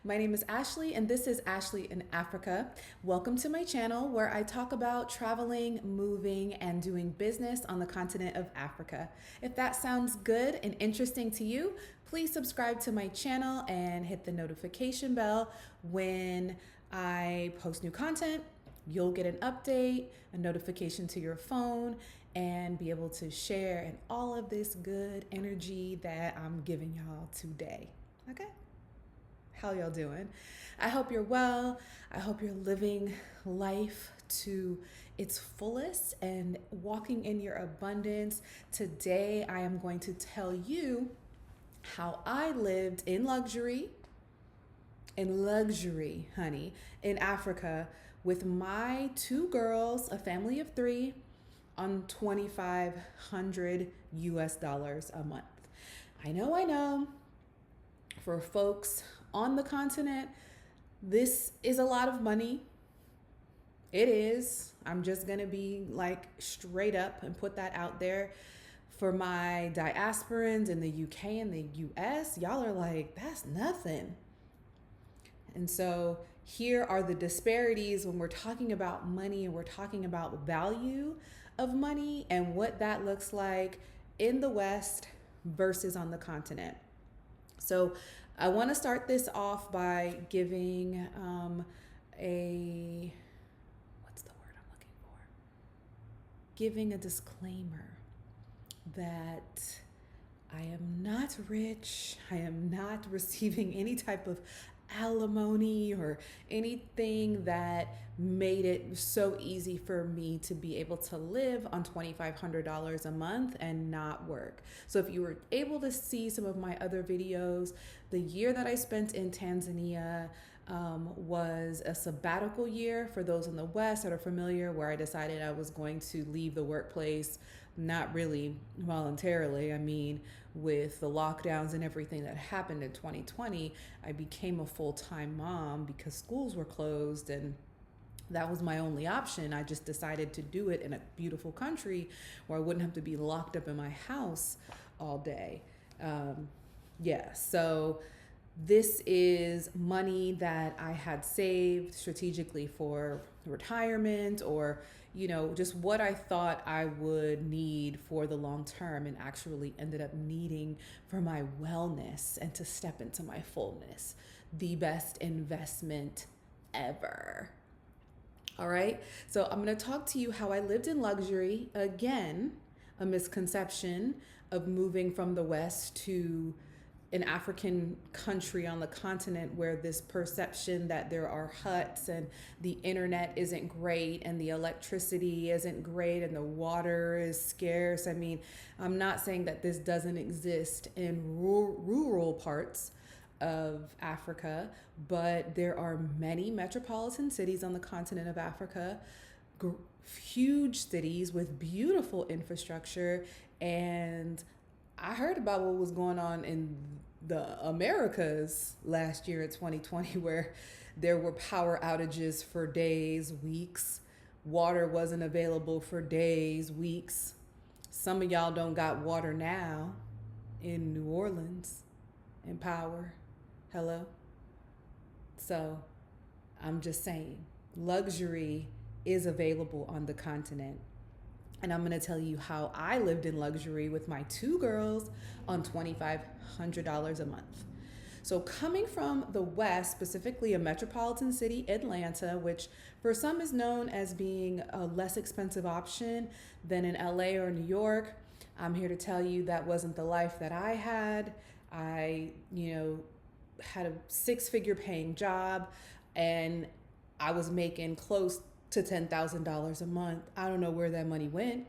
My name is Ashley, and this is Ashley in Africa. Welcome to my channel where I talk about traveling, moving, and doing business on the continent of Africa. If that sounds good and interesting to you, please subscribe to my channel and hit the notification bell when I post new content. You'll get an update, a notification to your phone, and be able to share in all of this good energy that I'm giving y'all today. Okay? How y'all doing? I hope you're well. I hope you're living life to its fullest and walking in your abundance. Today, I am going to tell you how I lived in luxury, honey, in Africa with my two girls, a family of three, on 2,500 US dollars a month. I know. For folks on the continent, this is a lot of money. It is. I'm just going to be like straight up and put that out there. For my diasporans in the UK and the US, y'all are like, that's nothing. And so here are the disparities when we're talking about money and we're talking about value of money and what that looks like in the West versus on the continent. So I want to start this off by giving what's the word I'm looking for? Giving a disclaimer that I am not rich. I am not receiving any type of alimony or anything that made it so easy for me to be able to live on $2,500 a month and not work. So if you were able to see some of my other videos, the year that I spent in Tanzania was a sabbatical year for those in the West that are familiar, where I decided I was going to leave the workplace, not really voluntarily. I mean, with the lockdowns and everything that happened in 2020, I became a full-time mom because schools were closed and that was my only option. I just decided to do it in a beautiful country where I wouldn't have to be locked up in my house all day. So this is money that I had saved strategically for retirement or, just what I thought I would need for the long term and actually ended up needing for my wellness and to step into my fullness. The best investment ever. All right. So I'm going to talk to you how I lived in luxury. Again, a misconception of moving from the West to an African country on the continent, where this perception that there are huts and the internet isn't great and the electricity isn't great and the water is scarce. I mean, I'm not saying that this doesn't exist in rural parts of Africa, but there are many metropolitan cities on the continent of Africa, huge cities with beautiful infrastructure. And I heard about what was going on in the Americas last year in 2020, where there were power outages for days, weeks. Water wasn't available for days, weeks. Some of y'all don't got water now in New Orleans and power. Hello? So I'm just saying, luxury is available on the continent. And I'm going to tell you how I lived in luxury with my two girls on $2,500 a month. So coming from the West, specifically a metropolitan city, Atlanta, which for some is known as being a less expensive option than in LA or New York, I'm here to tell you that wasn't the life that I had. I, had a six-figure paying job and I was making close to $10,000 a month. I don't know where that money went.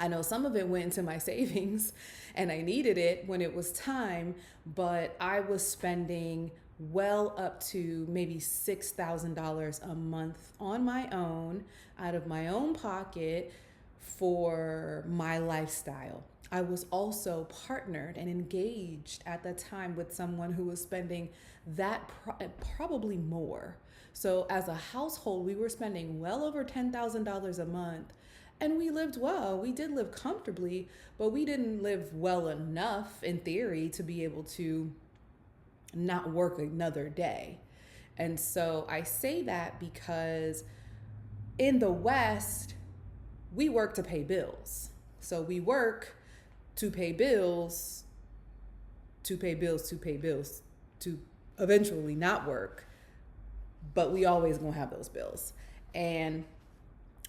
I know some of it went into my savings and I needed it when it was time, but I was spending well up to maybe $6,000 a month on my own, out of my own pocket, for my lifestyle. I was also partnered and engaged at the time with someone who was spending that probably more. So as a household, we were spending well over $10,000 a month, and we lived well. We did live comfortably, but we didn't live well enough in theory to be able to not work another day. And so I say that because in the West, we work to pay bills. So we work to pay bills, to pay bills, to pay bills, to eventually not work, but we always gonna have those bills. And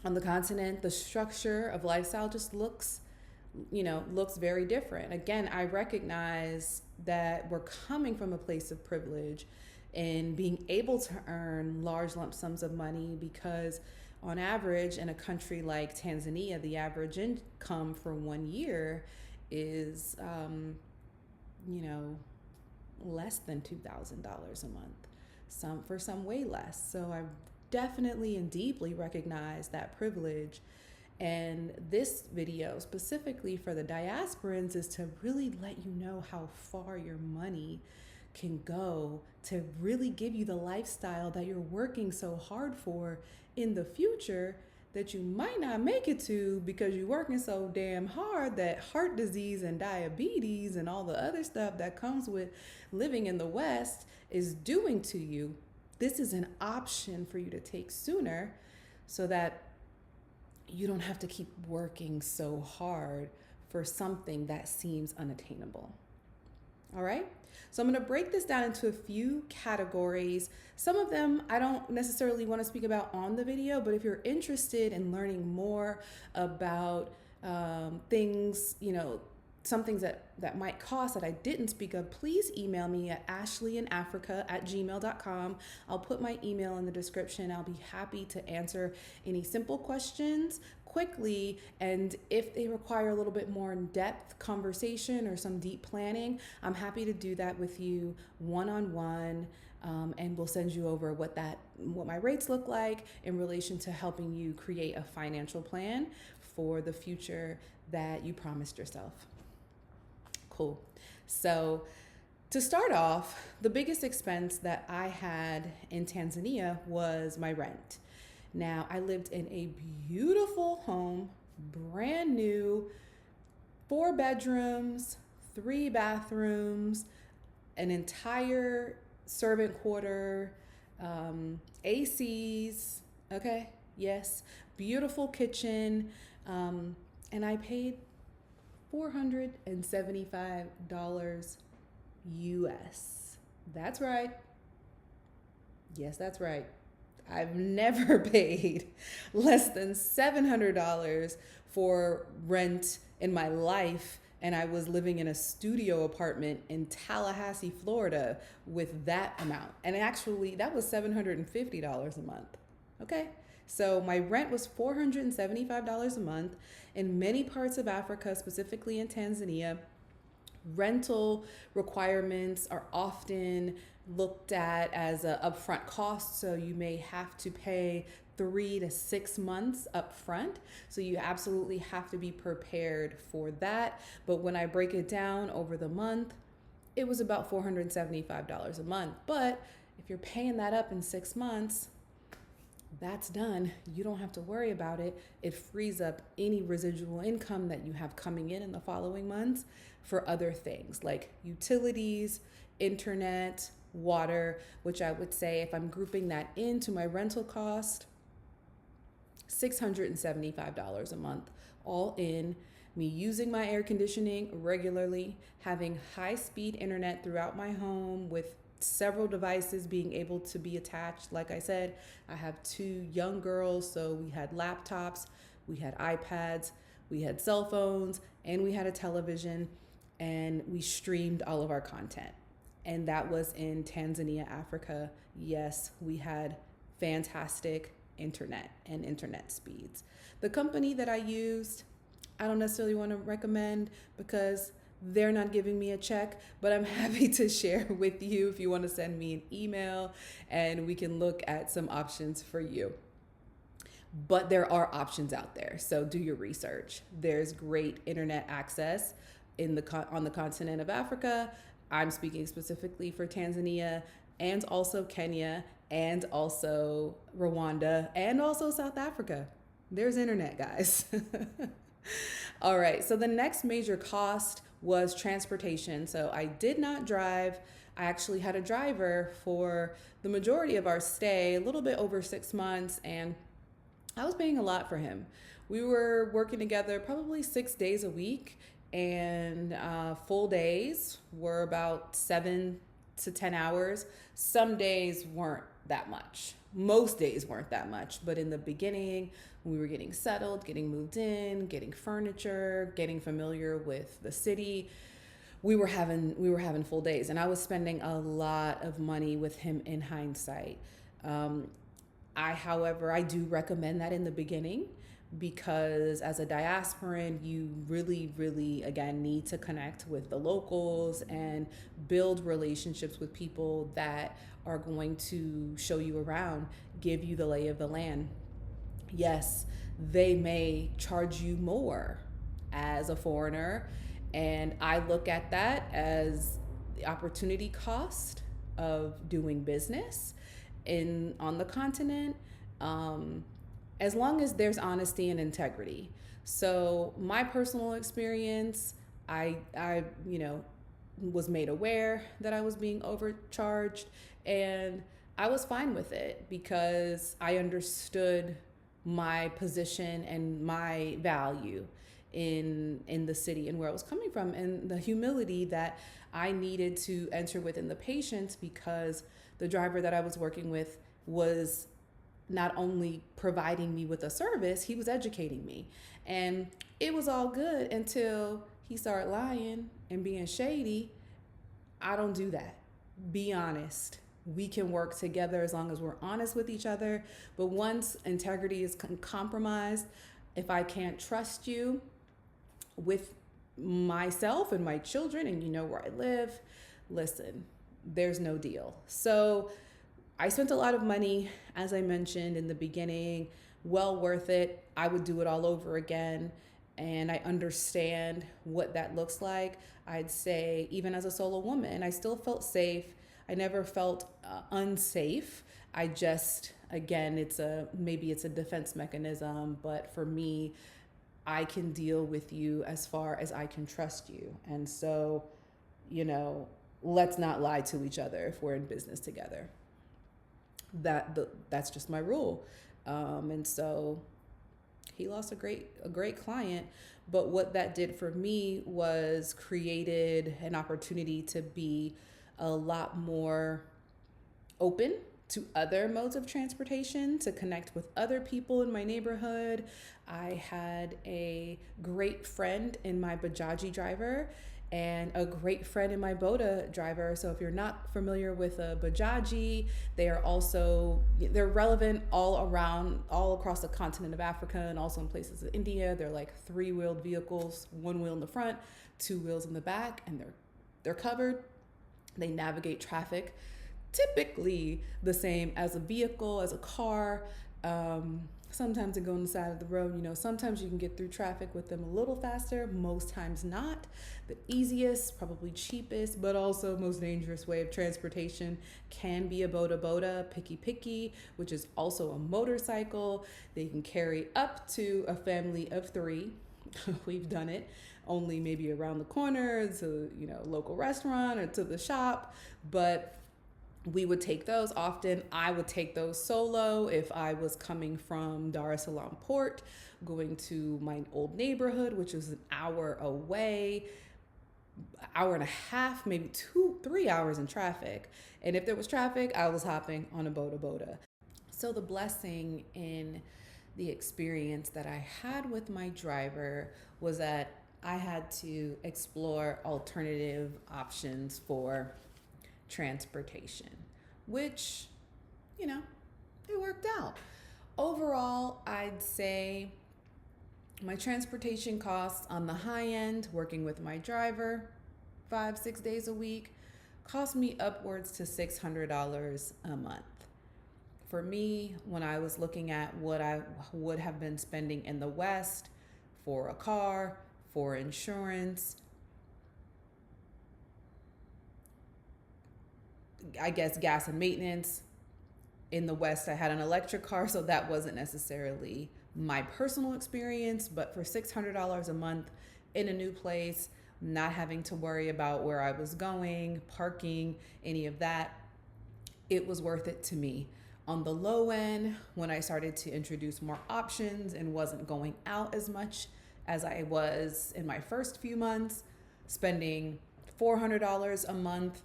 on the continent, the structure of lifestyle just looks very different. Again, I recognize that we're coming from a place of privilege and being able to earn large lump sums of money because on average in a country like Tanzania, the average income for 1 year is, less than $2,000 a month. For some way less. So I definitely and deeply recognize that privilege. And this video specifically for the diasporans is to really let you know how far your money can go to really give you the lifestyle that you're working so hard for in the future that you might not make it to because you're working so damn hard that heart disease and diabetes and all the other stuff that comes with living in the West is doing to you. This is an option for you to take sooner so that you don't have to keep working so hard for something that seems unattainable. All right? So I'm going to break this down into a few categories. Some of them I don't necessarily want to speak about on the video, but if you're interested in learning more about things, some things that might cost that I didn't speak of, please email me at ashleyinafrika@gmail.com. I'll put my email in the description. I'll be happy to answer any simple questions quickly, and if they require a little bit more in-depth conversation or some deep planning, I'm happy to do that with you one-on-one, and we'll send you over what my rates look like in relation to helping you create a financial plan for the future that you promised yourself. Cool. So to start off, the biggest expense that I had in Tanzania was my rent. Now, I lived in a beautiful home, brand new, 4 bedrooms, 3 bathrooms, an entire servant quarter, ACs, okay, yes, beautiful kitchen, and I paid $475 US. That's right. Yes, that's right. I've never paid less than $700 for rent in my life, and I was living in a studio apartment in Tallahassee, Florida with that amount. And actually, that was $750 a month. Okay? So my rent was $475 a month. In many parts of Africa, specifically in Tanzania, rental requirements are often looked at as an upfront cost. So you may have to pay 3 to 6 months up front. So you absolutely have to be prepared for that. But when I break it down over the month, it was about $475 a month. But if you're paying that up in 6 months, that's done. You don't have to worry about it. It frees up any residual income that you have coming in the following months for other things like utilities, internet, water, which I would say if I'm grouping that into my rental cost, $675 a month, all in. Me using my air conditioning regularly, having high-speed internet throughout my home with several devices being able to be attached. Like I said, I have 2 young girls, so we had laptops, we had iPads, we had cell phones, and we had a television, and we streamed all of our content. And that was in Tanzania, Africa. Yes, we had fantastic internet and internet speeds. The company that I used, I don't necessarily want to recommend because they're not giving me a check, but I'm happy to share with you if you want to send me an email and we can look at some options for you. But there are options out there, so do your research. There's great internet access on the continent of Africa. I'm speaking specifically for Tanzania and also Kenya and also Rwanda and also South Africa. There's internet, guys. All right, so the next major cost was transportation. So I did not drive. I actually had a driver for the majority of our stay, a little bit over 6 months, and I was paying a lot for him. We were working together probably 6 days a week, and full days were about 7 to 10 hours. Some days weren't that much. Most days weren't that much, but in the beginning, when we were getting settled, getting moved in, getting furniture, getting familiar with the city, we were having full days, and I was spending a lot of money with him in hindsight. Um, however, I do recommend that in the beginning, because as a diasporan, you really, really, again, need to connect with the locals and build relationships with people that are going to show you around, give you the lay of the land. Yes, they may charge you more as a foreigner, and I look at that as the opportunity cost of doing business in on the continent, um, as long as there's honesty and integrity. So my personal experience, I was made aware that I was being overcharged, and I was fine with it because I understood my position and my value in the city and where I was coming from, and the humility that I needed to enter within the patients, because the driver that I was working with was not only providing me with a service, he was educating me. And it was all good until he started lying and being shady. I don't do that. Be honest. We can work together as long as we're honest with each other. But once integrity is compromised, if I can't trust you with myself and my children, and you know where I live, listen, there's no deal. So I spent a lot of money, as I mentioned in the beginning, well worth it. I would do it all over again. And I understand what that looks like. I'd say even as a solo woman, I still felt safe. I never felt unsafe. I just, again, maybe it's a defense mechanism, but for me, I can deal with you as far as I can trust you. And so, let's not lie to each other if we're in business together. That's just my rule. And so he lost a great client, but what that did for me was created an opportunity to be a lot more open to other modes of transportation, to connect with other people in my neighborhood. I had a great friend in my Bajaji driver and a great friend in my Boda driver. So if you're not familiar with a Bajaji, they're relevant all across the continent of Africa, and also in places in India. They're like 3-wheeled vehicles, 1 wheel in the front, 2 wheels in the back, and they're covered. They navigate traffic typically the same as a vehicle, as a car. Sometimes they go on the side of the road. Sometimes you can get through traffic with them a little faster, most times not. The easiest, probably cheapest, but also most dangerous way of transportation can be a boda, picky, which is also a motorcycle. They can carry up to a family of 3. We've done it only maybe around the corner to, a local restaurant or to the shop, but we would take those. Often I would take those solo if I was coming from Dar es Salaam port, going to my old neighborhood, which is an hour away, hour and a half, maybe 2-3 hours in traffic. And if there was traffic, I was hopping on a boda. So the blessing in the experience that I had with my driver was that I had to explore alternative options for transportation, which, it worked out. Overall, I'd say my transportation costs on the high end, working with my driver 5-6 days a week, cost me upwards to $600 a month. For me, when I was looking at what I would have been spending in the West for a car, for insurance, I guess gas and maintenance. In the West, I had an electric car, so that wasn't necessarily my personal experience, but for $600 a month in a new place not having to worry about where I was going, parking, any of that. It was worth it to me. On the low end, when I started to introduce more options and wasn't going out as much as I was in my first few months, spending $400 a month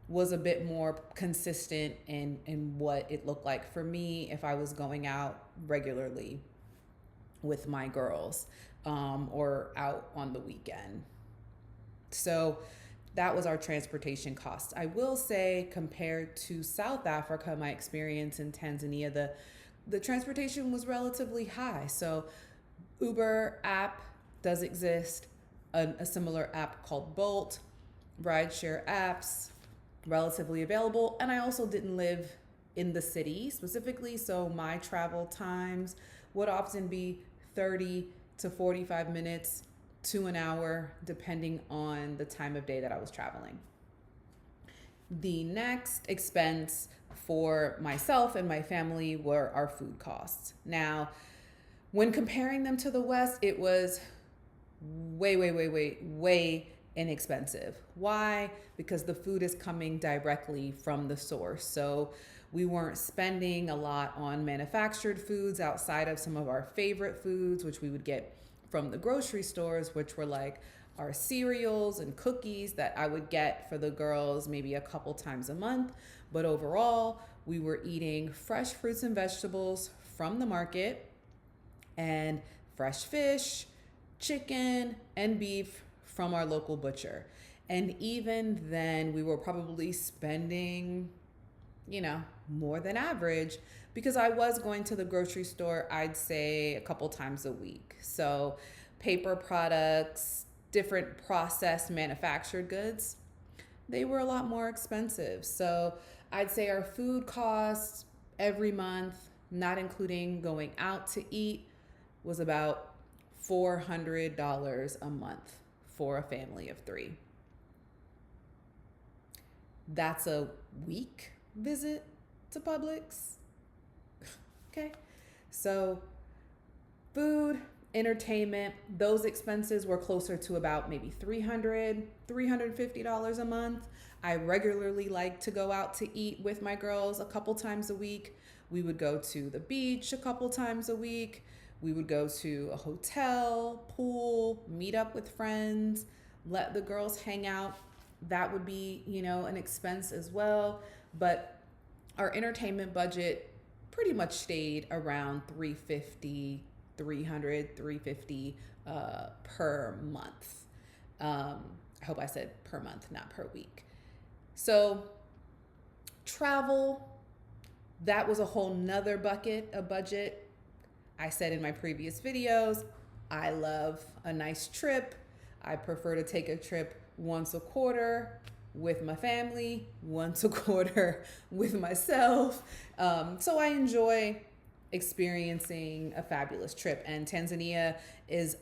was a bit more consistent in what it looked like for me if I was going out regularly with my girls, or out on the weekend. So that was our transportation costs. I will say, compared to South Africa, my experience in Tanzania, the transportation was relatively high. So Uber app does exist, a similar app called Bolt, rideshare apps, relatively available. And I also didn't live in the city specifically, so my travel times would often be 30 to 45 minutes to an hour, depending on the time of day that I was traveling. The next expense for myself and my family were our food costs. Now, when comparing them to the West, it was way inexpensive. Why? Because the food is coming directly from the source. So we weren't spending a lot on manufactured foods outside of some of our favorite foods, which we would get from the grocery stores, which were like our cereals and cookies that I would get for the girls maybe a couple times a month. But overall, we were eating fresh fruits and vegetables from the market and fresh fish, chicken, and beef from our local butcher. And even then, we were probably spending, more than average, because I was going to the grocery store, I'd say a couple times a week. So paper products, different processed manufactured goods, they were a lot more expensive. So I'd say our food costs every month, not including going out to eat, was about $400 a month for a family of 3. That's a week visit to Publix. Okay. So food, entertainment, those expenses were closer to about maybe $350 a month. I regularly like to go out to eat with my girls a couple times a week. We would go to the beach a couple times a week. We would go to a hotel, pool, meet up with friends, let the girls hang out. That would be, an expense as well. But our entertainment budget pretty much stayed around $350 per month. I hope I said per month, not per week. So travel, that was a whole nother bucket of budget. I said in my previous videos, I love a nice trip. I prefer to take a trip once a quarter with my family, once a quarter with myself. So I enjoy experiencing a fabulous trip, and Tanzania is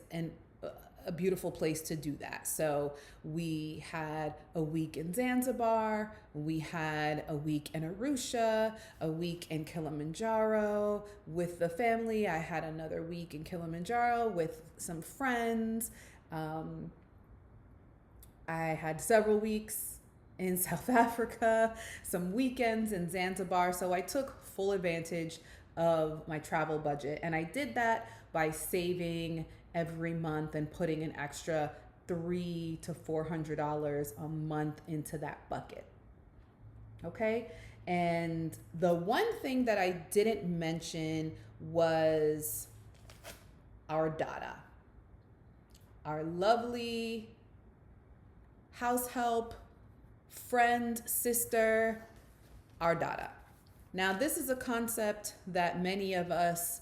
a beautiful place to do that. So we had a week in Zanzibar, we had a week in Arusha, a week in Kilimanjaro with the family. I had another week in Kilimanjaro with some friends. I had several weeks in South Africa, some weekends in Zanzibar. So I took full advantage of my travel budget, and I did that by saving every month and putting an extra $300 to $400 a month into that bucket. Okay. And the one thing that I didn't mention was our Dada, our lovely house help, friend, sister, our Dada. Now, this is a concept that many of us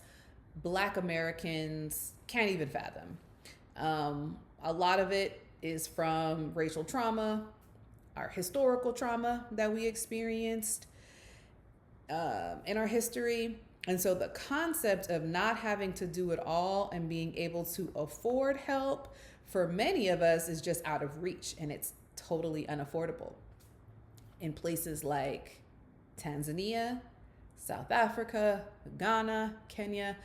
Black Americans can't even fathom. A lot of it is from racial trauma, our historical trauma that we experienced in our history. And so the concept of not having to do it all and being able to afford help for many of us is just out of reach, and it's totally unaffordable. In places like Tanzania, South Africa, Ghana, Kenya,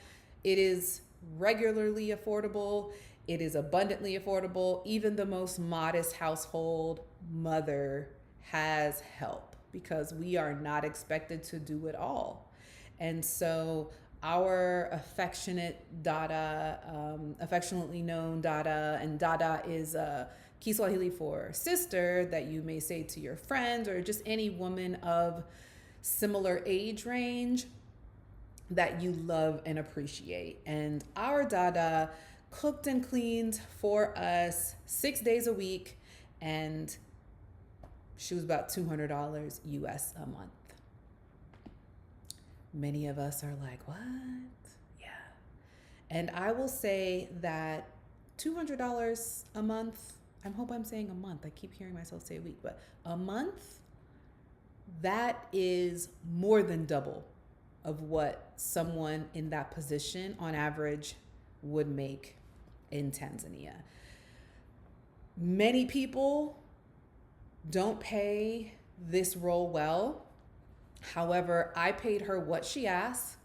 it is regularly affordable. It is abundantly affordable. Even the most modest household mother has help because we are not expected to do it all. And so our affectionate Dada, affectionately known Dada, and Dada is Kiswahili for sister that you may say to your friends or just any woman of similar age range that you love and appreciate. And our Dada cooked and cleaned for us 6 days a week, and she was about $200 US a month. Many of us are like, what? Yeah. And I will say that $200 a month, I hope I'm saying a month. I keep hearing myself say a week, but a month, that is more than double of what someone in that position on average would make in Tanzania. Many people don't pay this role well. However, I paid her what she asked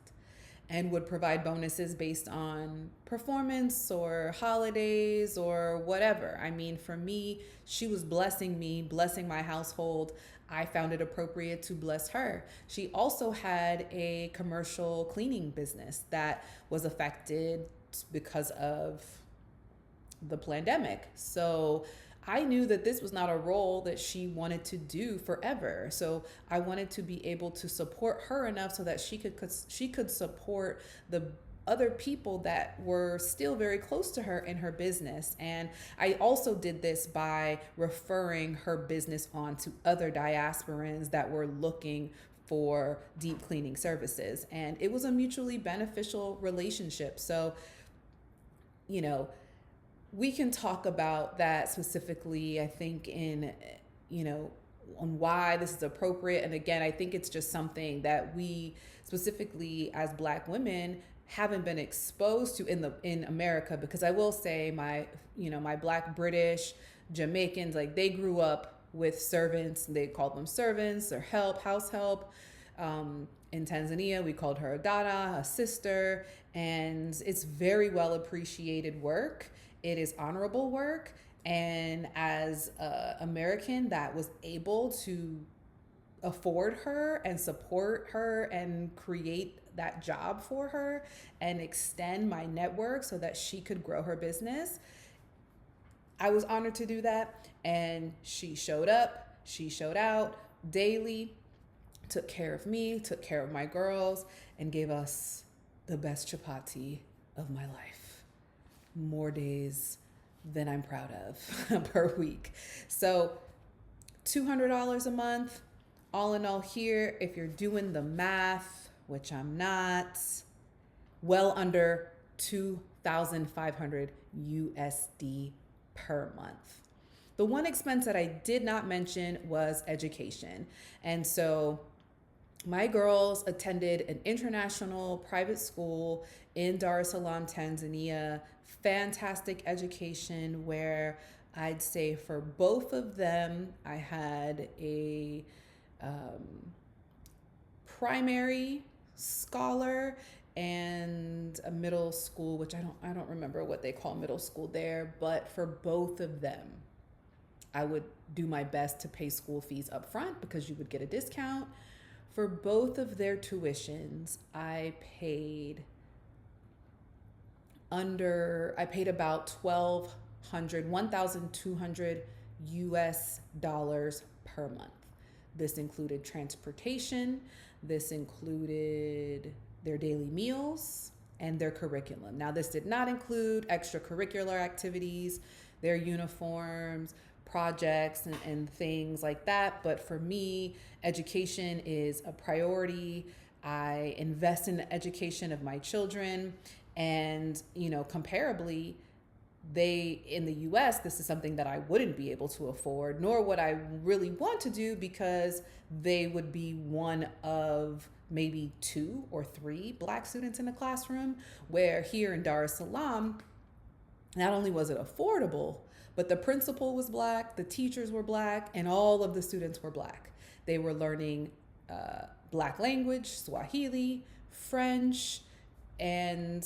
and would provide bonuses based on performance or holidays or whatever. I mean, for me, she was blessing me, blessing my household. I found it appropriate to bless her. She also had a commercial cleaning business that was affected because of the pandemic. So I knew that this was not a role that she wanted to do forever. So I wanted to be able to support her enough so that she could support the other people that were still very close to her in her business. And I also did this by referring her business on to other diasporans that were looking for deep cleaning services. And it was a mutually beneficial relationship. So, you know, we can talk about that specifically, I think, in, on why this is appropriate. And again, I think it's just something that we specifically as Black women haven't been exposed to in America, because I will say my Black, British, Jamaicans, like they grew up with servants. They called them servants or help, house help. In Tanzania, we called her a Dada, a sister, and it's very well appreciated work. It is honorable work. And as an American that was able to afford her and support her and create that job for her and extend my network so that she could grow her business, I was honored to do that. And she showed up, she showed out daily, took care of me, took care of my girls, and gave us the best chapati of my life. More days than I'm proud of per week. So $200 a month, all in all here, if you're doing the math, which I'm not, well under 2,500 USD per month. The one expense that I did not mention was education. And so my girls attended an international private school in Dar es Salaam, Tanzania. Fantastic education where I'd say for both of them, I had a primary scholar and a middle school, which I don't remember what they call middle school there, but for both of them, I would do my best to pay school fees up front because you would get a discount. For both of their tuitions, I paid about $1,200 US dollars per month. This included transportation, this included their daily meals, and their curriculum. Now, this did not include extracurricular activities, their uniforms, projects, and things like that. But for me, education is a priority. I invest in the education of my children. And, comparably, in the US, this is something that I wouldn't be able to afford, nor would I really want to do, because they would be one of maybe 2 or 3 Black students in the classroom, where here in Dar es Salaam, not only was it affordable, but the principal was Black, the teachers were Black, and all of the students were Black. They were learning Black language, Swahili, French, and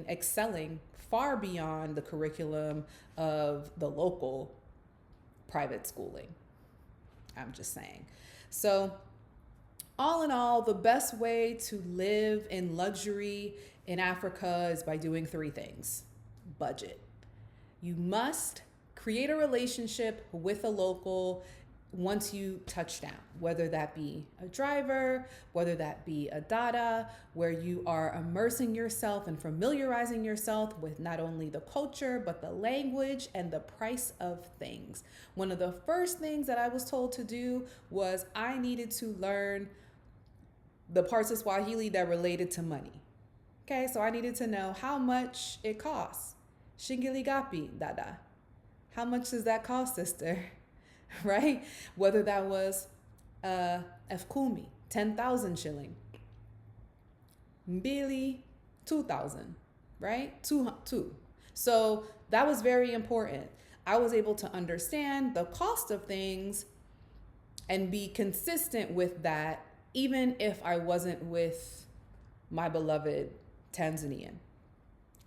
excelling far beyond the curriculum of the local private schooling. I'm just saying. So, all in all, the best way to live in luxury in Africa is by doing three things. Budget. You must create a relationship with a local once you touch down, whether that be a driver, whether that be a dada, where you are immersing yourself and familiarizing yourself with not only the culture, but the language and the price of things. One of the first things that I was told to do was I needed to learn the parts of Swahili that related to money. Okay, so I needed to know how much it costs. Shingili gapi, dada. How much does that cost, sister? Right? Whether that was Fkumi, 10,000 shilling. Mbili, 2,000, right? Two. So that was very important. I was able to understand the cost of things and be consistent with that, even if I wasn't with my beloved Tanzanian,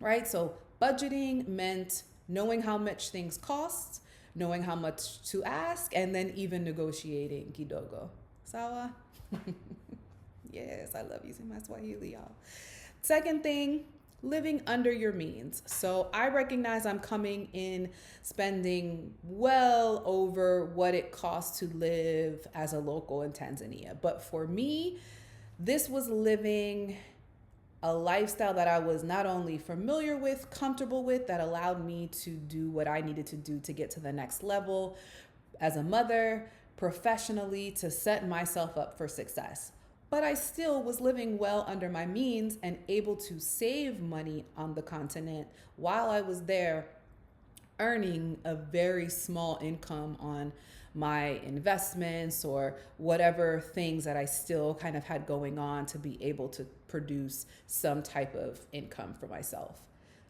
right? So budgeting meant knowing how much things cost, knowing how much to ask, and then even negotiating kidogo. Sawa? Yes, I love using my Swahili, y'all. Second thing, living under your means. So I recognize I'm coming in spending well over what it costs to live as a local in Tanzania. But for me, this was living a lifestyle that I was not only familiar with, comfortable with, that allowed me to do what I needed to do to get to the next level as a mother, professionally, to set myself up for success. But I still was living well under my means and able to save money on the continent while I was there, earning a very small income on my investments or whatever things that I still kind of had going on to be able to produce some type of income for myself.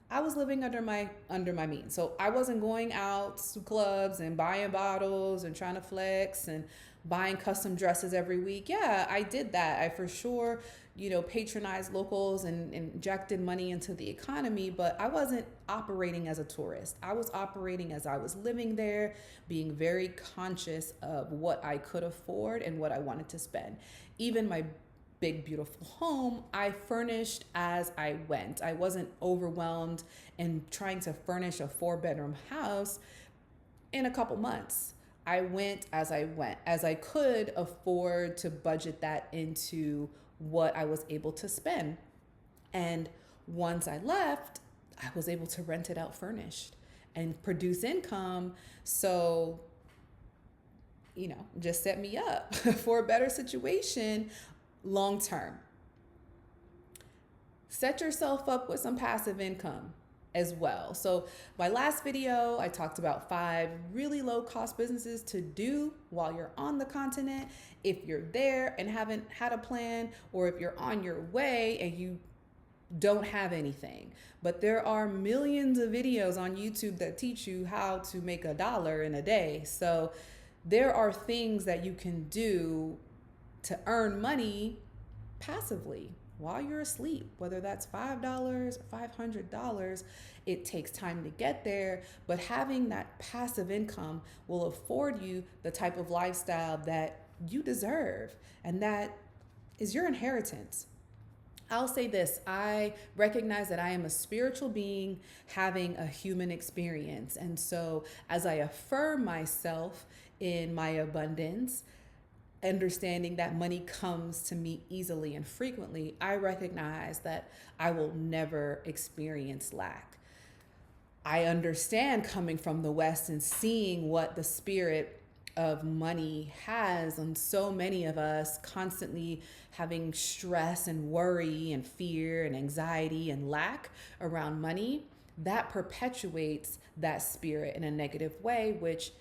I was living under my means. So I wasn't going out to clubs and buying bottles and trying to flex and buying custom dresses every week. Yeah, I did that. I for sure, patronized locals and injected money into the economy, but I wasn't operating as a tourist. I was operating as I was living there, being very conscious of what I could afford and what I wanted to spend. Even my big, beautiful home, I furnished as I went. I wasn't overwhelmed and trying to furnish a 4-bedroom house in a couple months. I went as I went, as I could afford to budget that into what I was able to spend. And once I left, I was able to rent it out furnished and produce income. So, just set me up for a better situation long term. Set yourself up with some passive income as well. So my last video, I talked about 5 really low cost businesses to do while you're on the continent. If you're there and haven't had a plan, or if you're on your way and you don't have anything. But there are millions of videos on YouTube that teach you how to make $1 in a day. So there are things that you can do to earn money passively while you're asleep, whether that's $5 or $500. It takes time to get there, but having that passive income will afford you the type of lifestyle that you deserve, and that is your inheritance. I'll say this, I recognize that I am a spiritual being having a human experience. And so as I affirm myself in my abundance, understanding that money comes to me easily and frequently, I recognize that I will never experience lack. I understand coming from the West and seeing what the spirit of money has on so many of us, constantly having stress and worry and fear and anxiety and lack around money, that perpetuates that spirit in a negative way, which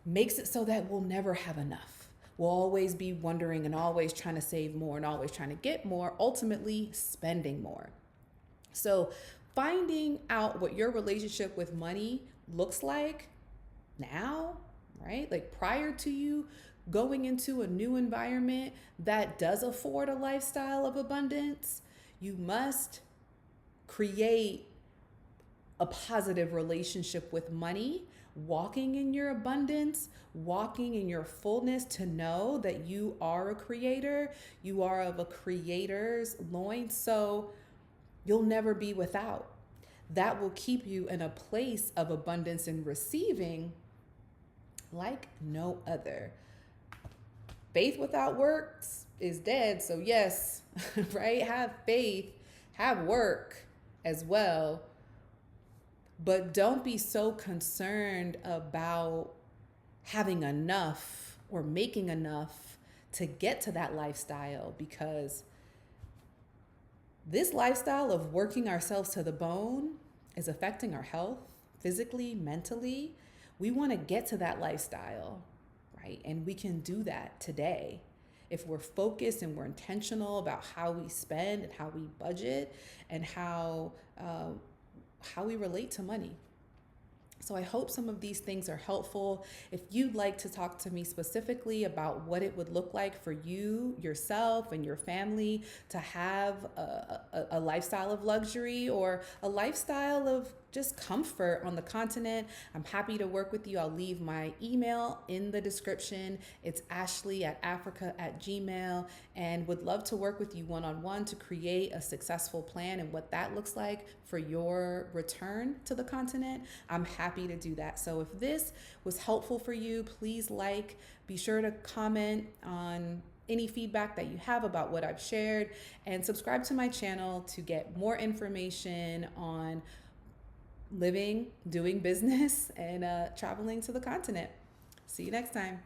makes it so that we'll never have enough. We'll always be wondering and always trying to save more and always trying to get more, ultimately spending more. So finding out what your relationship with money looks like now, right? Like prior to you going into a new environment that does afford a lifestyle of abundance, you must create a positive relationship with money, walking in your abundance, walking in your fullness, to know that you are a creator, you are of a creator's loins, so you'll never be without. That will keep you in a place of abundance and receiving like no other. Faith without works is dead. So, yes, right? Have faith, have work as well. But don't be so concerned about having enough or making enough to get to that lifestyle, because this lifestyle of working ourselves to the bone is affecting our health physically, mentally. We want to get to that lifestyle, right? And we can do that today if we're focused and we're intentional about how we spend and how we budget and how we relate to money. So I hope some of these things are helpful. If you'd like to talk to me specifically about what it would look like for you, yourself, and your family to have a lifestyle of luxury or a lifestyle of just comfort on the continent, I'm happy to work with you. I'll leave my email in the description. It's ashley@africa@gmail, and would love to work with you one-on-one to create a successful plan and what that looks like for your return to the continent. I'm happy to do that. So if this was helpful for you, please be sure to comment on any feedback that you have about what I've shared, and subscribe to my channel to get more information on living, doing business, and traveling to the continent. See you next time.